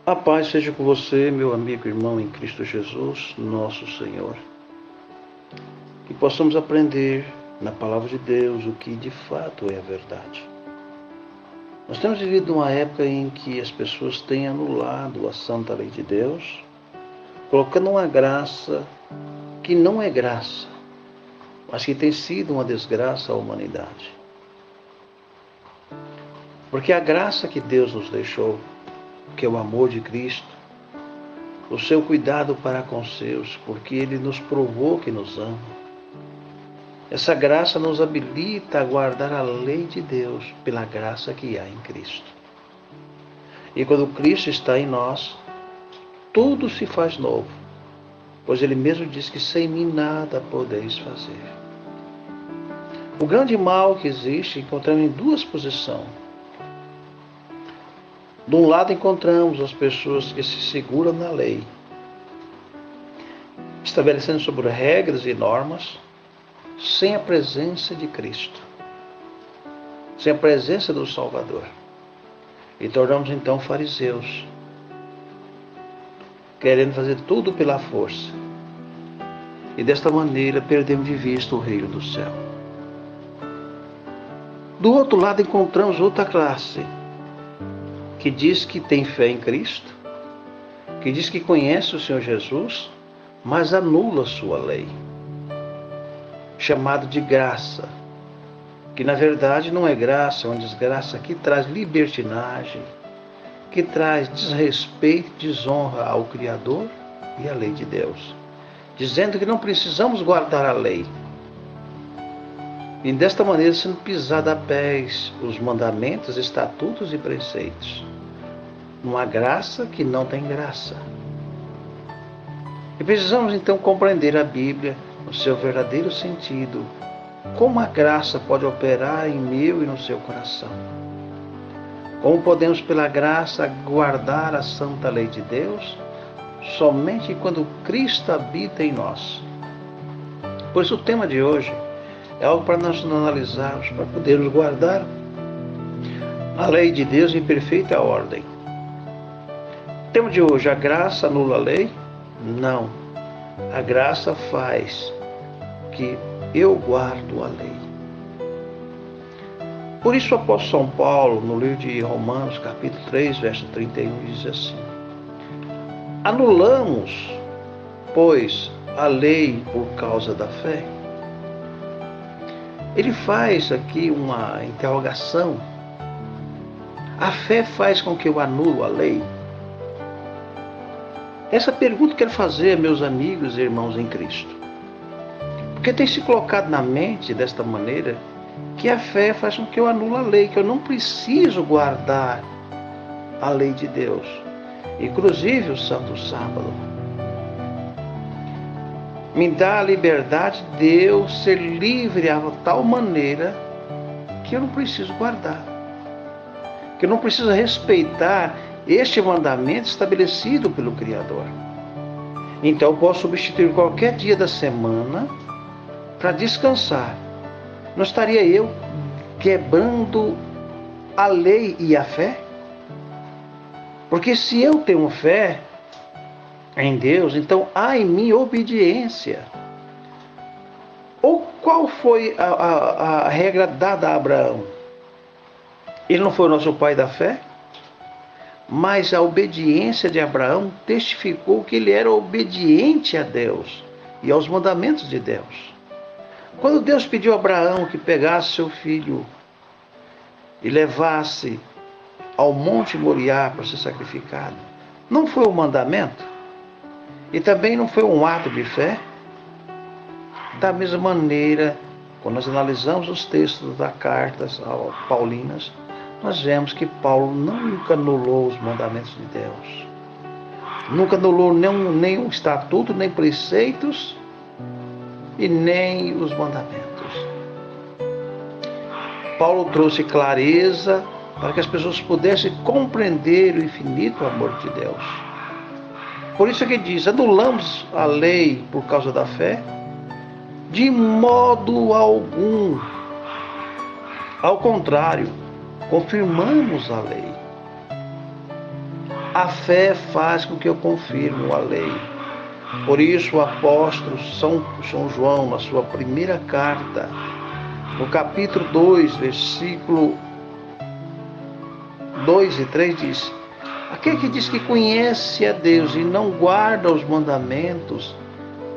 A paz seja com você, meu amigo e irmão em Cristo Jesus, nosso Senhor. Que possamos aprender na palavra de Deus o que de fato é a verdade. Nós temos vivido uma época em que as pessoas têm anulado a santa lei de Deus, colocando uma graça que não é graça, mas que tem sido uma desgraça à humanidade. Porque a graça que Deus nos deixou, que é o amor de Cristo, o seu cuidado para com os seus, porque Ele nos provou que nos ama. Essa graça nos habilita a guardar a lei de Deus pela graça que há em Cristo. E quando Cristo está em nós, tudo se faz novo, pois Ele mesmo diz que sem mim nada podeis fazer. O grande mal que existe encontramos em duas posições. De um lado encontramos as pessoas que se seguram na lei, estabelecendo sobre regras e normas, sem a presença de Cristo, sem a presença do Salvador. E tornamos então fariseus, querendo fazer tudo pela força. E desta maneira perdemos de vista o reino do céu. Do outro lado encontramos outra classe, que diz que tem fé em Cristo, que diz que conhece o Senhor Jesus, mas anula a sua lei, chamado de graça, que na verdade não é graça, é uma desgraça que traz libertinagem, que traz desrespeito, desonra ao Criador e à lei de Deus, dizendo que não precisamos guardar a lei. E desta maneira sendo pisado a pés os mandamentos, estatutos e preceitos, numa graça que não tem graça. E precisamos então compreender a Bíblia no seu verdadeiro sentido, como a graça pode operar em meu e no seu coração. Como podemos pela graça guardar a santa lei de Deus, somente quando Cristo habita em nós. Por isso o tema de hoje é algo para nós analisarmos, para podermos guardar a lei de Deus em perfeita ordem. O tema de hoje, a graça anula a lei? Não. A graça faz que eu guardo a lei. Por isso o apóstolo São Paulo, no livro de Romanos, capítulo 3, verso 31, diz assim: anulamos, pois, a lei por causa da fé? Ele faz aqui uma interrogação. A fé faz com que eu anulo a lei? Essa pergunta eu quero fazer, meus amigos e irmãos em Cristo. Porque tem se colocado na mente desta maneira que a fé faz com que eu anule a lei, que eu não preciso guardar a lei de Deus, inclusive o Santo Sábado. Me dá a liberdade de eu ser livre a tal maneira que eu não preciso guardar, que eu não preciso respeitar este mandamento estabelecido pelo Criador. Então eu posso substituir qualquer dia da semana para descansar. Não estaria eu quebrando a lei e a fé? Porque se eu tenho fé em Deus, então há em mim obediência. Ou qual foi a regra dada a Abraão? Ele não foi o nosso pai da fé? Mas a obediência de Abraão testificou que ele era obediente a Deus e aos mandamentos de Deus. Quando Deus pediu a Abraão que pegasse seu filho e levasse ao Monte Moriá para ser sacrificado, não foi um mandamento? E também não foi um ato de fé? Da mesma maneira, quando nós analisamos os textos das cartas paulinas, nós vemos que Paulo nunca anulou os mandamentos de Deus. Nunca anulou nenhum estatuto, nem preceitos e nem os mandamentos. Paulo trouxe clareza para que as pessoas pudessem compreender o infinito amor de Deus. Por isso é que diz, anulamos a lei por causa da fé? De modo algum. Ao contrário, confirmamos a lei. A fé faz com que eu confirme a lei. Por isso o apóstolo São João, na sua primeira carta, no capítulo 2, versículo 2 e 3 diz: aquele que diz que conhece a Deus e não guarda os mandamentos,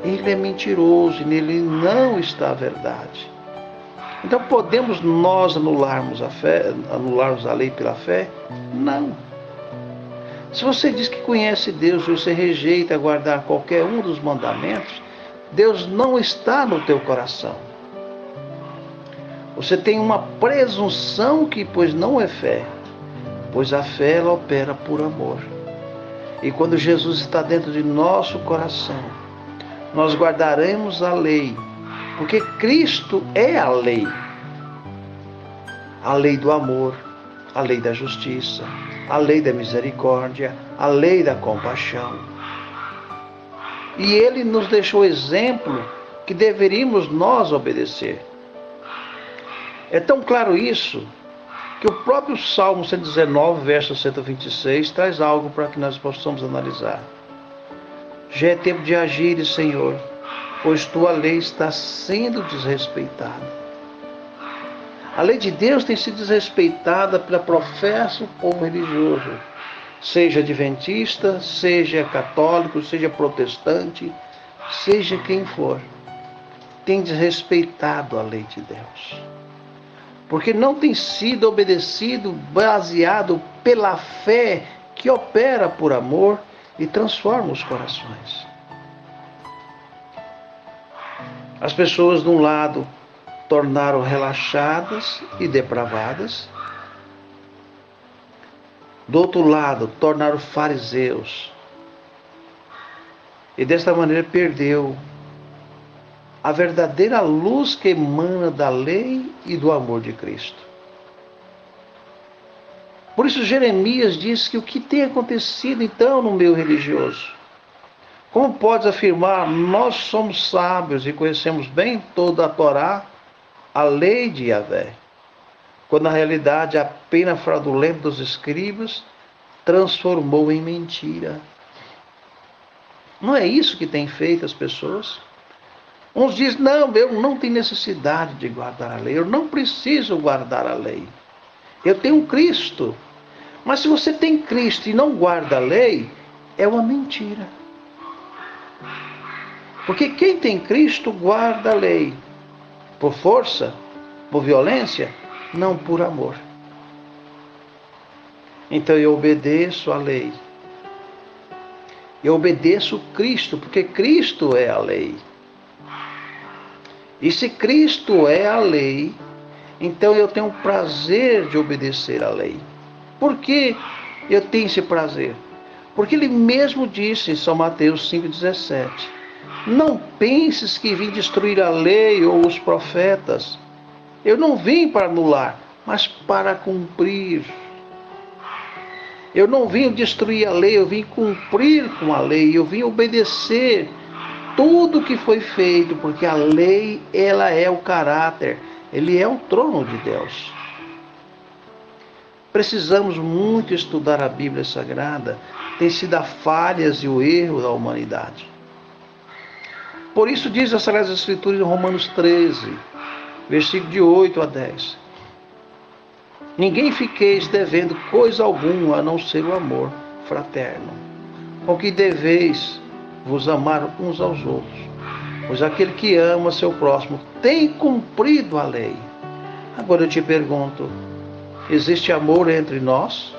ele é mentiroso e nele não está a verdade. Então podemos nós anularmos a lei pela fé? Não. Se você diz que conhece Deus e você rejeita guardar qualquer um dos mandamentos, Deus não está no teu coração. Você tem uma presunção que, pois, não é fé, pois a fé ela opera por amor. E quando Jesus está dentro de nosso coração, nós guardaremos a lei, porque Cristo é a lei do amor, a lei da justiça, a lei da misericórdia, a lei da compaixão. E Ele nos deixou exemplo que deveríamos nós obedecer. É tão claro isso, que o próprio Salmo 119, verso 126, traz algo para que nós possamos analisar. Já é tempo de agir, Senhor, pois tua lei está sendo desrespeitada. A lei de Deus tem sido desrespeitada pelo professo povo religioso, seja adventista, seja católico, seja protestante, seja quem for. Tem desrespeitado a lei de Deus. Porque não tem sido obedecido baseado pela fé que opera por amor e transforma os corações. As pessoas, de um lado, tornaram relaxadas e depravadas. Do outro lado, tornaram fariseus. E desta maneira perdeu a verdadeira luz que emana da lei e do amor de Cristo. Por isso Jeremias diz que o que tem acontecido então no meio religioso? Como podes afirmar, nós somos sábios e conhecemos bem toda a Torá, a lei de Yahvé, quando na realidade a pena fraudulenta dos escribas transformou em mentira. Não é isso que tem feito as pessoas? Uns dizem, não, eu não tenho necessidade de guardar a lei, eu não preciso guardar a lei. Eu tenho Cristo. Mas se você tem Cristo e não guarda a lei, é uma mentira. Porque quem tem Cristo guarda a lei. Por força, por violência, não por amor. Então eu obedeço a lei. Eu obedeço Cristo, porque Cristo é a lei. E se Cristo é a lei, então eu tenho o prazer de obedecer a lei. Por que eu tenho esse prazer? Porque Ele mesmo disse em São Mateus 5,17: não penses que vim destruir a lei ou os profetas. Eu não vim para anular, mas para cumprir. Eu não vim destruir a lei, eu vim cumprir com a lei, eu vim obedecer tudo que foi feito, porque a lei, ela é o caráter, ele é o trono de Deus. Precisamos muito estudar a Bíblia Sagrada, tem sido as falhas e o erro da humanidade. Por isso diz as Sagradas Escrituras em Romanos 13, versículo de 8 a 10. Ninguém fiqueis devendo coisa alguma, a não ser o amor fraterno, com que deveis vos amar uns aos outros, pois aquele que ama seu próximo tem cumprido a lei. Agora eu te pergunto, existe amor entre nós?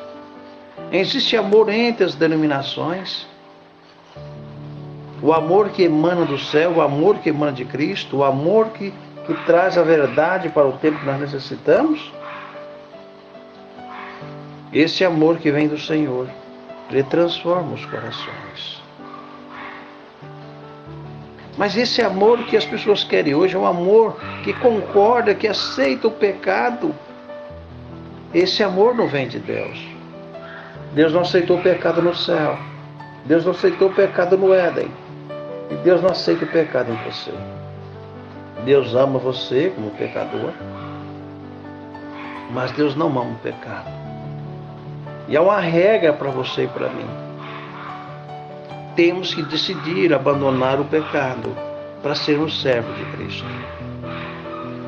Existe amor entre as denominações? O amor que emana do céu, o amor que emana de Cristo, o amor que traz a verdade para o tempo que nós necessitamos? Esse amor que vem do Senhor, ele transforma os corações. Mas esse amor que as pessoas querem hoje é um amor que concorda, que aceita o pecado. Esse amor não vem de Deus. Deus não aceitou o pecado no céu. Deus não aceitou o pecado no Éden. E Deus não aceita o pecado em você. Deus ama você como pecador, mas Deus não ama o pecado. E há uma regra para você e para mim. Temos que decidir abandonar o pecado para sermos servos de Cristo.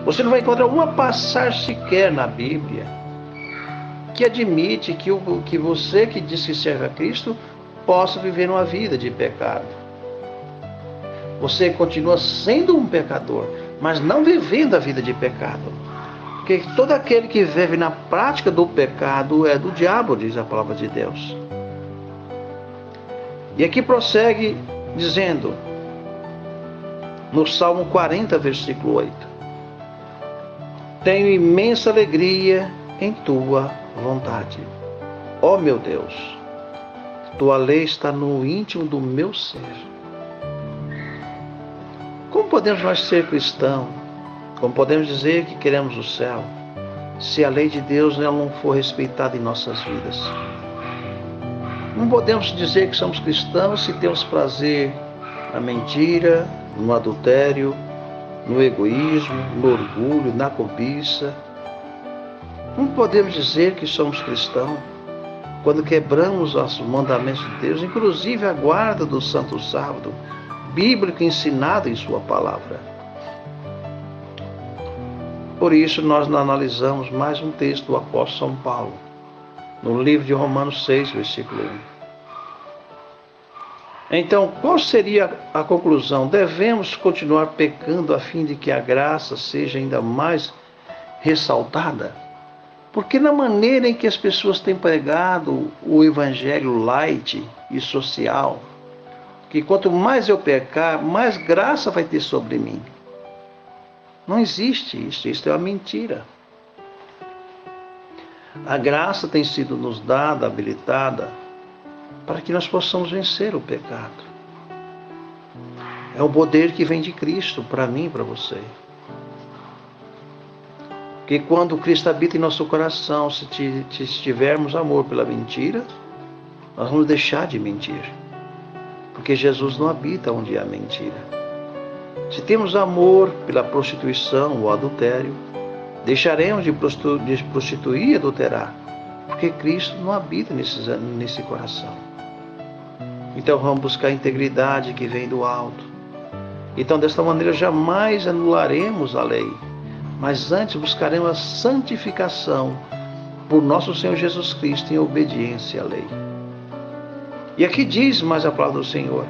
Você não vai encontrar uma passagem sequer na Bíblia que admite que você que diz que serve a Cristo possa viver uma vida de pecado. Você continua sendo um pecador, mas não vivendo a vida de pecado. Porque todo aquele que vive na prática do pecado é do diabo, diz a palavra de Deus. E aqui prossegue dizendo, no Salmo 40, versículo 8: Tenho imensa alegria em tua vontade. Ó meu Deus, tua lei está no íntimo do meu ser. Como podemos nós ser cristãos? Como podemos dizer que queremos o céu, se a lei de Deus não for respeitada em nossas vidas? Não podemos dizer que somos cristãos se temos prazer na mentira, no adultério, no egoísmo, no orgulho, na cobiça. Não podemos dizer que somos cristãos quando quebramos os mandamentos de Deus, inclusive a guarda do Santo Sábado, bíblico ensinado em sua palavra. Por isso nós analisamos mais um texto do apóstolo São Paulo, no livro de Romanos 6, versículo 1. Então, qual seria a conclusão? Devemos continuar pecando a fim de que a graça seja ainda mais ressaltada? Porque na maneira em que as pessoas têm pregado o evangelho light e social, que quanto mais eu pecar, mais graça vai ter sobre mim. Não existe isso, isso é uma mentira. A graça tem sido nos dada, habilitada, para que nós possamos vencer o pecado. É o poder que vem de Cristo para mim e para você. Porque quando Cristo habita em nosso coração, se tivermos amor pela mentira, nós vamos deixar de mentir. Porque Jesus não habita onde há mentira. Se temos amor pela prostituição ou adultério, deixaremos de prostituir e adulterar, porque Cristo não habita nesse coração. Então vamos buscar a integridade que vem do alto. Então desta maneira jamais anularemos a lei, mas antes buscaremos a santificação por nosso Senhor Jesus Cristo em obediência à lei. E aqui diz mais a palavra do Senhor.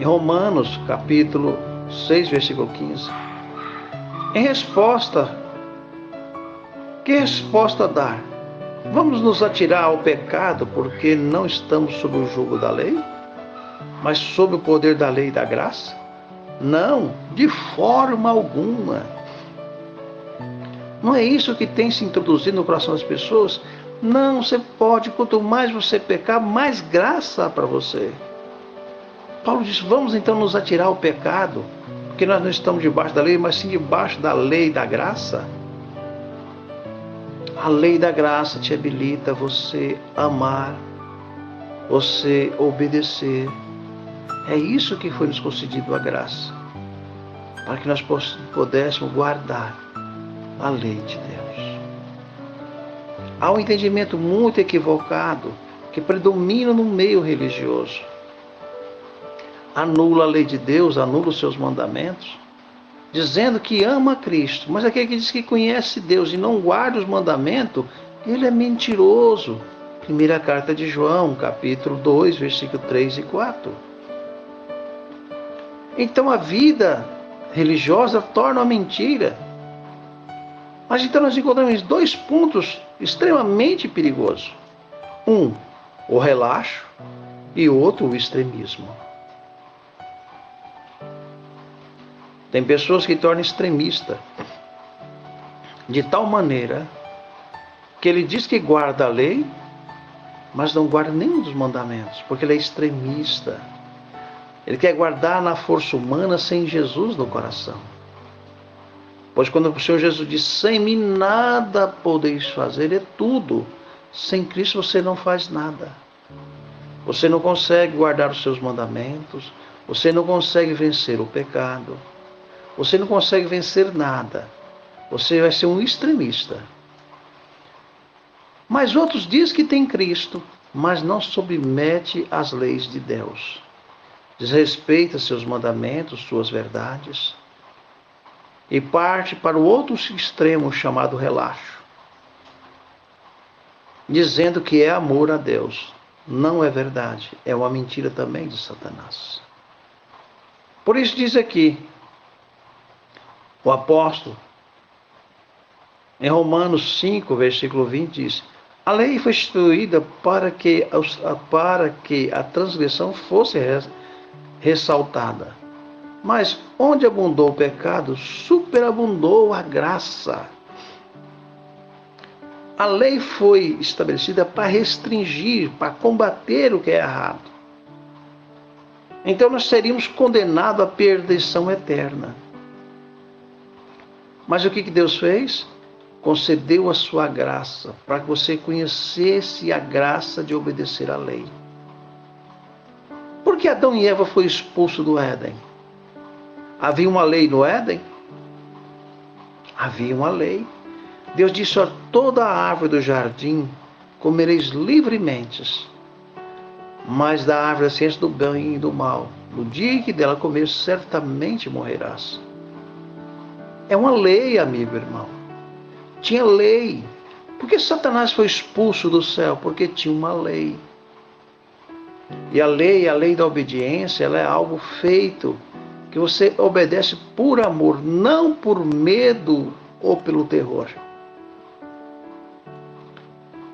Em Romanos, capítulo 6, versículo 15. Em resposta, que resposta dar? Vamos nos atirar ao pecado porque não estamos sob o jugo da lei, mas sob o poder da lei e da graça? Não, de forma alguma. Não é isso que tem se introduzido no coração das pessoas? Não, você pode, quanto mais você pecar, mais graça para você. Paulo diz, vamos então nos atirar ao pecado, porque nós não estamos debaixo da lei, mas sim debaixo da lei e da graça. A lei da graça te habilita a você amar, você obedecer. É isso que foi nos concedido a graça, para que nós pudéssemos guardar a lei de Deus. Há um entendimento muito equivocado que predomina no meio religioso. Anula a lei de Deus, anula os seus mandamentos, dizendo que ama Cristo. Mas aquele que diz que conhece Deus e não guarda os mandamentos, ele é mentiroso. Primeira carta de João, capítulo 2, versículo 3 e 4. Então a vida religiosa torna uma mentira. Mas então nós encontramos dois pontos extremamente perigosos. Um, o relaxo, e outro, o extremismo. Tem pessoas que tornam extremista de tal maneira que ele diz que guarda a lei, mas não guarda nenhum dos mandamentos, porque ele é extremista. Ele quer guardar na força humana sem Jesus no coração. Pois quando o Senhor Jesus diz, sem mim nada podeis fazer, é tudo. Sem Cristo você não faz nada. Você não consegue guardar os seus mandamentos, você não consegue vencer o pecado. Você não consegue vencer nada. Você vai ser um extremista. Mas outros dizem que tem Cristo, mas não submete às leis de Deus. Desrespeita seus mandamentos, suas verdades, e parte para o outro extremo chamado relaxo, dizendo que é amor a Deus. Não é verdade, é uma mentira também de Satanás. Por isso diz aqui, o apóstolo, em Romanos 5, versículo 20, diz: a lei foi instituída para que a transgressão fosse ressaltada. Mas onde abundou o pecado, superabundou a graça. A lei foi estabelecida para restringir, para combater o que é errado. Então nós seríamos condenados à perdição eterna. Mas o que Deus fez? Concedeu a sua graça, para que você conhecesse a graça de obedecer à lei. Por que Adão e Eva foram expulsos do Éden? Havia uma lei no Éden? Havia uma lei. Deus disse: a toda a árvore do jardim comereis livremente, mas da árvore da ciência do bem e do mal, no dia em que dela comer, certamente morrerás. É uma lei, amigo irmão. Tinha lei. Por que Satanás foi expulso do céu? Porque tinha uma lei. E a lei da obediência, ela é algo feito que você obedece por amor, não por medo ou pelo terror.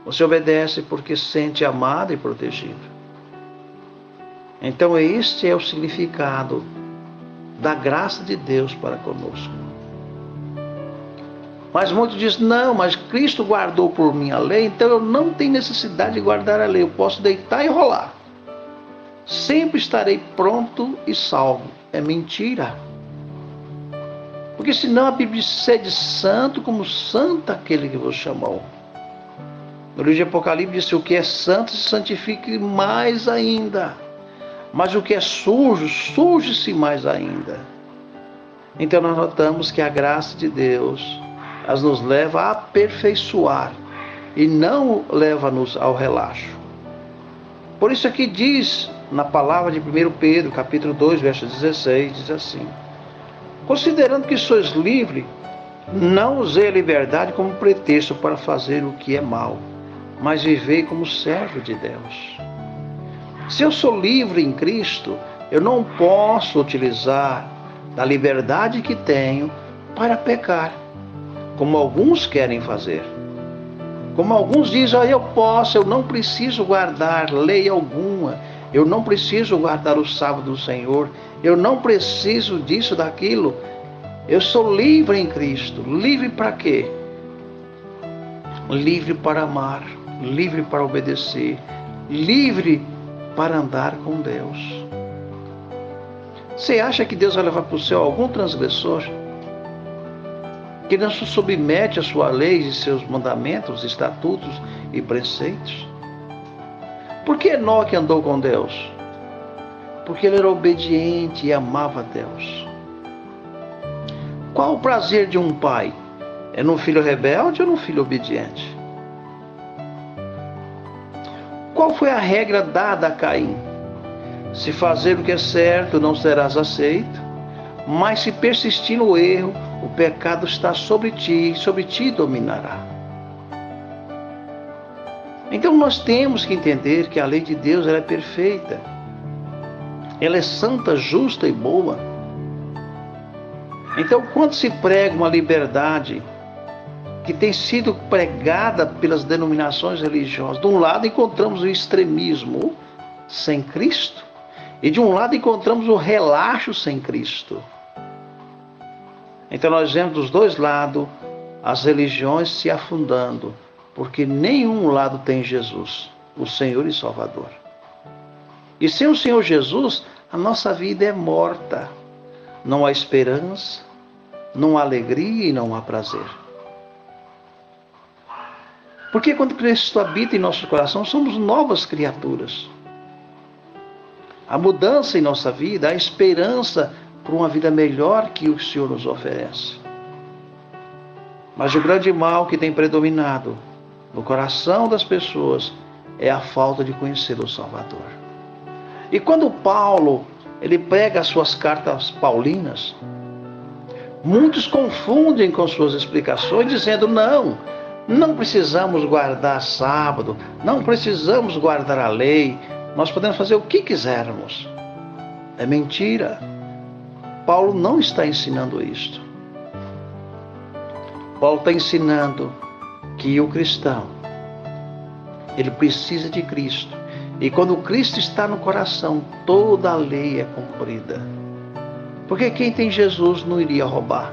Você obedece porque se sente amado e protegido. Então este é o significado da graça de Deus para conosco. Mas muitos dizem: não, mas Cristo guardou por mim a lei, então eu não tenho necessidade de guardar a lei, eu posso deitar e rolar. Sempre estarei pronto e salvo. É mentira. Porque senão a Bíblia diz: sede santo como santo aquele que vos chamou. No livro de Apocalipse diz: o que é santo se santifique mais ainda. Mas o que é sujo, suje-se mais ainda. Então nós notamos que a graça de Deus nos leva a aperfeiçoar e não leva-nos ao relaxo. Por isso aqui diz, na palavra de 1 Pedro, capítulo 2, verso 16, diz assim: considerando que sois livres, não usei a liberdade como pretexto para fazer o que é mal, mas vivei como servo de Deus. Se eu sou livre em Cristo, eu não posso utilizar da liberdade que tenho para pecar, como alguns querem fazer. Como alguns dizem: eu posso, eu não preciso guardar lei alguma, eu não preciso guardar o sábado do Senhor, eu não preciso disso, daquilo. Eu sou livre em Cristo. Livre para quê? Livre para amar, livre para obedecer, livre para andar com Deus. Você acha que Deus vai levar para o céu algum transgressor que não se submete à sua lei e seus mandamentos, estatutos e preceitos? Por que Enoque andou com Deus? Porque ele era obediente e amava Deus. Qual o prazer de um pai? É num filho rebelde ou num filho obediente? Qual foi a regra dada a Caim? Se fazer o que é certo, não serás aceito, mas se persistir no erro, o pecado está sobre ti dominará. Então nós temos que entender que a lei de Deus ela é perfeita. Ela é santa, justa e boa. Então quando se prega uma liberdade que tem sido pregada pelas denominações religiosas, de um lado encontramos o extremismo sem Cristo, e de um lado encontramos o relaxo sem Cristo. Então nós vemos dos dois lados as religiões se afundando, porque nenhum lado tem Jesus, o Senhor e Salvador. E sem o Senhor Jesus, a nossa vida é morta. Não há esperança, não há alegria e não há prazer. Porque quando Cristo habita em nosso coração, somos novas criaturas. A mudança em nossa vida, a esperança por uma vida melhor que o Senhor nos oferece. Mas o grande mal que tem predominado no coração das pessoas é a falta de conhecer o Salvador. E quando Paulo, ele prega as suas cartas paulinas, muitos confundem com suas explicações, dizendo, não precisamos guardar sábado, não precisamos guardar a lei, nós podemos fazer o que quisermos. É mentira. Paulo não está ensinando isto. Paulo está ensinando que o cristão, ele precisa de Cristo. E quando Cristo está no coração, toda a lei é cumprida. Porque quem tem Jesus não iria roubar.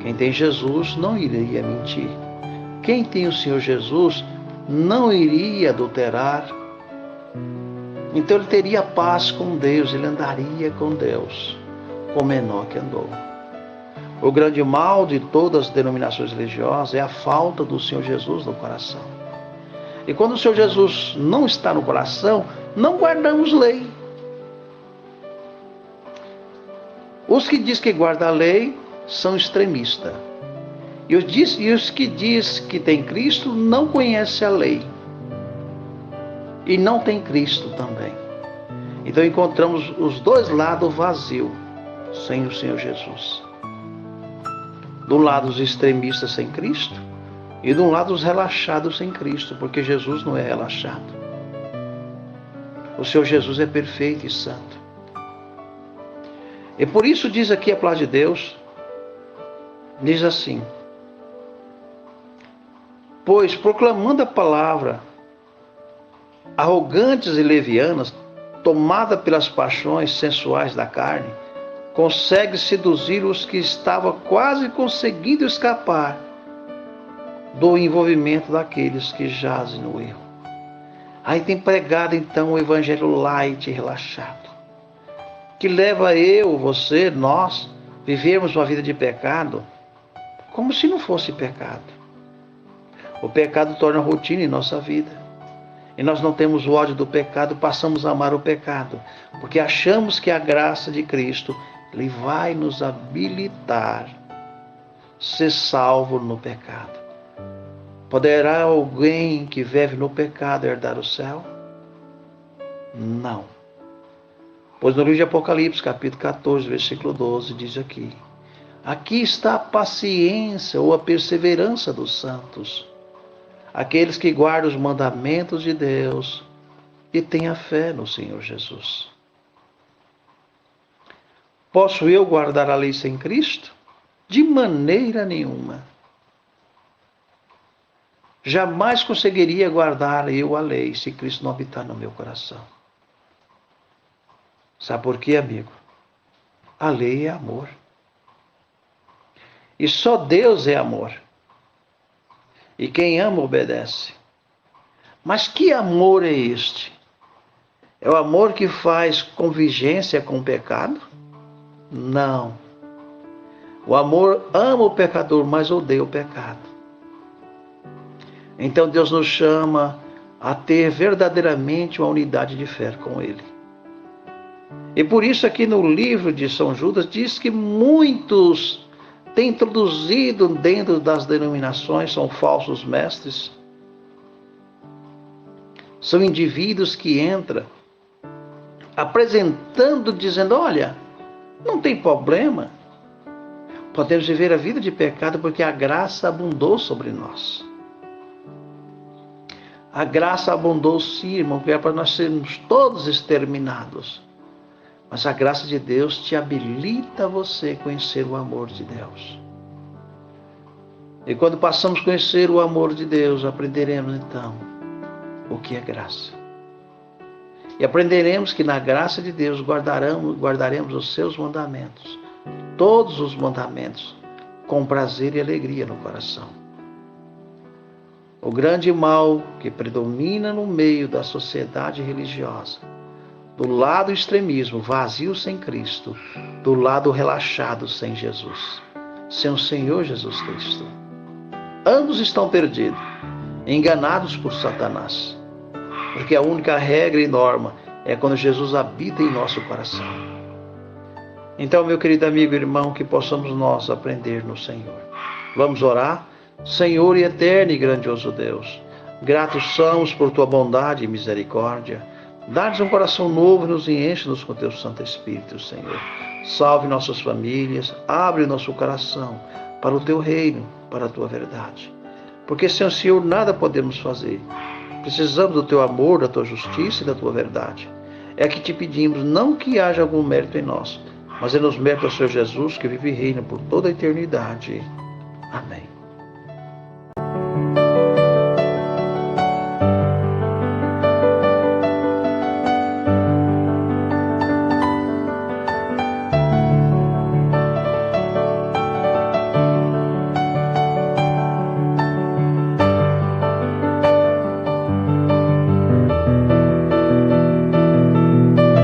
Quem tem Jesus não iria mentir. Quem tem o Senhor Jesus não iria adulterar. Então ele teria paz com Deus, ele andaria com Deus, como Enoque andou. O grande mal de todas as denominações religiosas é a falta do Senhor Jesus no coração. E quando o Senhor Jesus não está no coração, não guardamos lei. Os que dizem que guardam a lei são extremistas. E os que dizem que tem Cristo não conhecem a lei. E não tem Cristo também. Então encontramos os dois lados vazios, sem o Senhor Jesus. Do lado os extremistas sem Cristo, e do lado os relaxados sem Cristo, porque Jesus não é relaxado. O Senhor Jesus é perfeito e santo. E por isso diz aqui a palavra de Deus, diz assim, pois proclamando a palavra, arrogantes e levianas, tomada pelas paixões sensuais da carne, consegue seduzir os que estavam quase conseguindo escapar do envolvimento daqueles que jazem no erro. Aí tem pregado então o evangelho light e relaxado, que leva você, nós, vivermos uma vida de pecado como se não fosse pecado. O pecado torna rotina em nossa vida. E nós não temos o ódio do pecado, passamos a amar o pecado, porque achamos que a graça de Cristo, Ele vai nos habilitar a ser salvo no pecado. Poderá alguém que vive no pecado herdar o céu? Não. Pois no livro de Apocalipse, capítulo 14, versículo 12, diz aqui está a paciência ou a perseverança dos santos, aqueles que guardam os mandamentos de Deus e têm a fé no Senhor Jesus. Posso eu guardar a lei sem Cristo? De maneira nenhuma. Jamais conseguiria guardar eu a lei se Cristo não habitar no meu coração. Sabe por quê, amigo? A lei é amor. E só Deus é amor. E quem ama obedece. Mas que amor é este? É o amor que faz convigência com o pecado? Não. O amor ama o pecador, mas odeia o pecado. Então Deus nos chama a ter verdadeiramente uma unidade de fé com Ele. E por isso aqui no livro de São Judas diz que muitos têm introduzido dentro das denominações, são falsos mestres, são indivíduos que entram apresentando, dizendo, olha, não tem problema, podemos viver a vida de pecado porque a graça abundou sobre nós. A graça abundou sim, irmão, que é para nós sermos todos exterminados. Mas a graça de Deus te habilita a você conhecer o amor de Deus. E quando passamos a conhecer o amor de Deus, aprenderemos então o que é graça. E aprenderemos que na graça de Deus guardaremos os seus mandamentos, todos os mandamentos, com prazer e alegria no coração. O grande mal que predomina no meio da sociedade religiosa, do lado extremismo, vazio sem Cristo, do lado relaxado sem Jesus, sem o Senhor Jesus Cristo. Ambos estão perdidos, enganados por Satanás, porque a única regra e norma é quando Jesus habita em nosso coração. Então, meu querido amigo e irmão, que possamos nós aprender no Senhor. Vamos orar? Senhor e eterno e grandioso Deus, Gratos somos por tua bondade e misericórdia. Dá-nos um coração novo e nos enche-nos com teu Santo Espírito, Senhor. Salve nossas famílias, abre nosso coração para o teu reino, para a tua verdade. Porque sem o Senhor nada podemos fazer. Precisamos do teu amor, da tua justiça e da tua verdade. É que te pedimos, não que haja algum mérito em nós, mas é nos méritos do Senhor Jesus, que vive e reina por toda a eternidade. Amém.